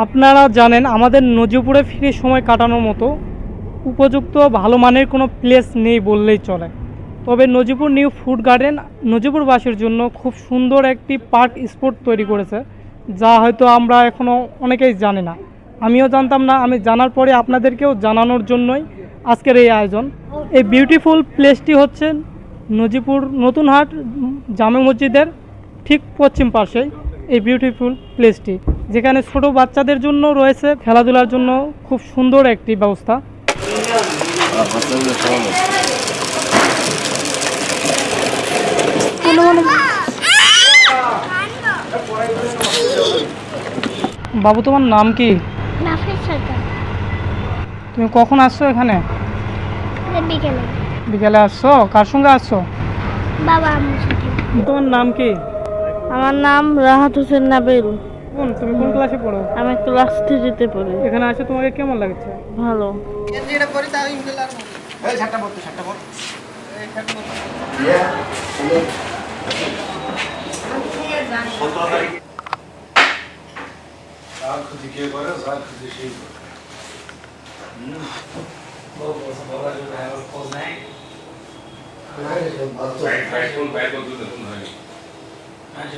আপনারা জানেন আমাদের নজিপুরে ফিরে সময় কাটানোর মতো উপযুক্ত ভালো মানের কোনো প্লেস নেই বললেই চলে। তবে নজিপুর নিউ ফুড গার্ডেন নজিপুরবাসীর জন্য খুব সুন্দর একটি পার্ক স্পট তৈরি করেছে, যা হয়তো আমরা এখনও অনেকেই জানি না। আমিও জানতাম না, আমি জানার পরে আপনাদেরকেও জানানোর জন্যই আজকের এই আয়োজন। এই বিউটিফুল প্লেসটি হচ্ছে নজিপুর নতুন হাট জামে মসজিদের ঠিক পশ্চিম পাশেই এই বিউটিফুল প্লেসটি, যেখানে ছোট বাচ্চাদের জন্য রয়েছে খেলাধুলার জন্য খুব সুন্দর একটি ব্যবস্থা। বাবু, তোমার নাম কি? তুমি কখন আসছো এখানে? বিকেলে আসছো। কার সঙ্গে আসছো? বাবা। তোমার নাম কি? আমার নাম রাহাত হোসেন নাবিল। তুমি কোন ক্লাসে পড়ো? আমি ক্লাস 3-তে পড়ি। এখানে আসে তোমাকে কেমন লাগছে? ভালো।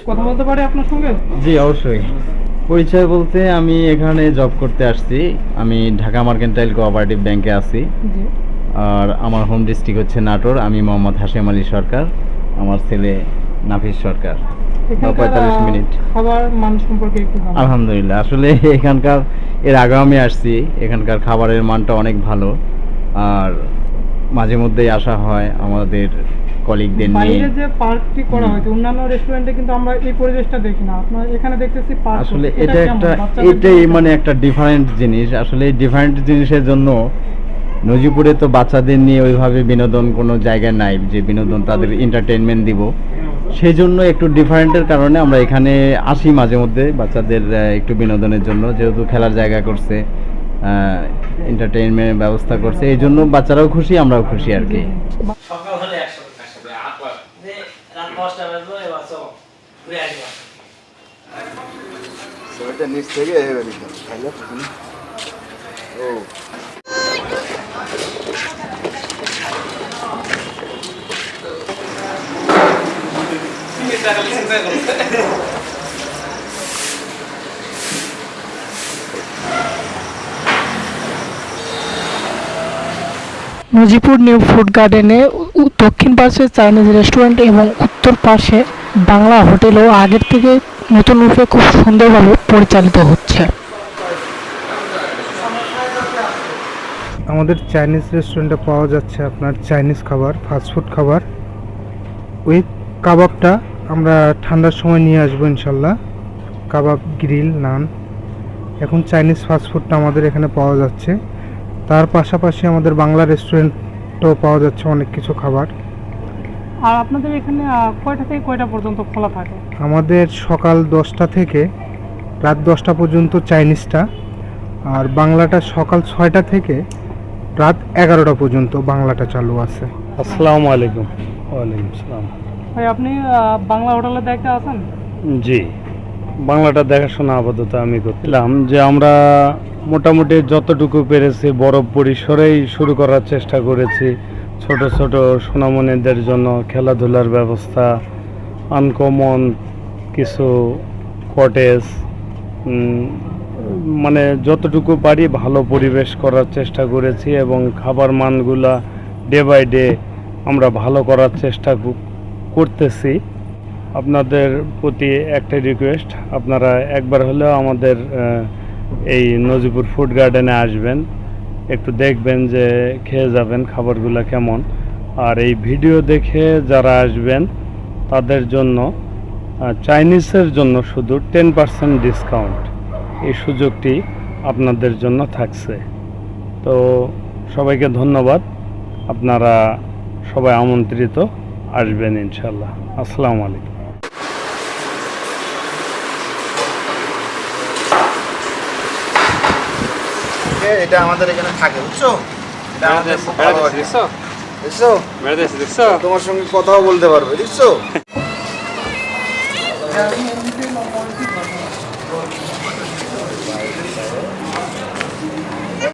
কথা বলতে পারি আপনার সঙ্গে? জি অবশ্যই। পরিচয় বলতে আমি এখানে জব করতে আসছি। আমি ঢাকা মার্কেন্টাইল কোঅপারেটিভ ব্যাংকে আছি। জি। আর আমার হোম ডিস্ট্রিক্ট হচ্ছে নাটোর। আমি মোহাম্মদ হাশেম আলী সরকার, আমার ছেলে নাফিস সরকার। 45 মিনিট। খাবার মান সম্পর্কে একটু জানান। আলহামদুলিল্লাহ, আসলে এখানকার এর আগেও আমি আসছি। এখানকার খাবারের মানটা অনেক ভালো। আর মাঝে মধ্যেই আসা হয় আমাদের কলিগদের নিয়ে। বাইরে যে পার্কটি করা হয়েছে অন্যান্য রেস্টুরেন্টে কিন্তু আমরা এই পরিবেশটা দেখি না। আপনার এখানে দেখতেছি পার্ক। আসলে এটাই মানে একটা ডিফারেন্ট জিনিস। আসলে এই ডিফারেন্ট জিনিসের জন্য নজিপুরে তো বাচ্চাদের নিয়ে ওইভাবে বিনোদন কোনো জায়গা নাই যে বিনোদন তাদের এন্টারটেইনমেন্ট দিব। সেই জন্য একটু ডিফারেন্টের কারণে আমরা এখানে আসি মাঝে মধ্যে বাচ্চাদের একটু বিনোদনের জন্য, যেহেতু খেলার জায়গা করছে, এন্টারটেইনমেন্ট ব্যবস্থা করছে, এই জন্য বাচ্চারাও খুশি, আমরাও খুশি আর কি। সকাল হলে একসাথে রাত 10টা বাজলো, এবার সব ঘুরে আসবো। ছয়টা নিচ থেকে ও নজিপুর নিউ ফুড গার্ডেনে দক্ষিণ পাশে চাইনিজ রেস্টুরেন্ট এবং উত্তর পাশে বাংলা হোটেলও আগের থেকে নতুন রূপে খুব সুন্দরভাবে পরিচালিত হচ্ছে। আমাদের চাইনিজ রেস্টুরেন্টে পাওয়া যাচ্ছে আপনার চাইনিজ খাবার, ফাস্টফুড খাবার। ওই কাবাবটা আমরা ঠান্ডার সময় নিয়ে আসবো ইনশাল্লাহ। কাবাব, গ্রিল, নান। এখন চাইনিজ ফাস্টফুডটা আমাদের এখানে পাওয়া যাচ্ছে। তার পাশাপাশি আমাদের বাংলা রেস্টুরেন্টও পাওয়া যাচ্ছে অনেক কিছু খাবার। আর আপনাদের এখানে কয়টা থেকে কয়টা পর্যন্ত খোলা থাকে? আমাদের সকাল 10টা থেকে রাত 10টা পর্যন্ত চাইনিজটা, আর বাংলাটা সকাল 6টা থেকে রাত 11টা পর্যন্ত বাংলাটা চালু আছে। আসসালামু আলাইকুম। ওয়ালাইকুম আসসালাম। ভাই, আপনি বাংলা হোটেলে দেখতে আসেন? জি, বাংলাটা দেখাশোনা আপাতত আমি করছিলাম যে আমরা মোটামুটি যতটুকু পেরেছি বড় পরিসরেই শুরু করার চেষ্টা করেছি। ছোট ছোট সোনামণিদের জন্য খেলাধুলার ব্যবস্থা, আনকমন কিছু কটেজ, মানে যতটুকু পারি ভালো পরিবেশ করার চেষ্টা করেছি এবং খাবার মানগুলা ডে বাই ডে আমরা ভালো করার চেষ্টা করতেছি। আপনাদের প্রতি একটা রিকোয়েস্ট, আপনারা একবার হলেও আমাদের এই নজিপুর ফুড গার্ডেনে আসবেন, একটু দেখবেন, যে খেয়ে যাবেন খাবারগুলো কেমন। আর এই ভিডিও দেখে যারা আসবেন তাদের জন্য চাইনিজের জন্য শুধু 10% ডিসকাউন্ট, এই সুযোগটি আপনাদের জন্য থাকছে। তো সবাইকে ধন্যবাদ। আপনারা সবাই আমন্ত্রিত, আসবেন ইনশাল্লাহ। আসসালামু আলাইকুম। এটা আমাদের এখানে থাকে, বুঝছো? এটা আমাদের খুব ভালো লাগে। দেখছো? তোমার সঙ্গে কথাও বলতে পারবে, দেখছো?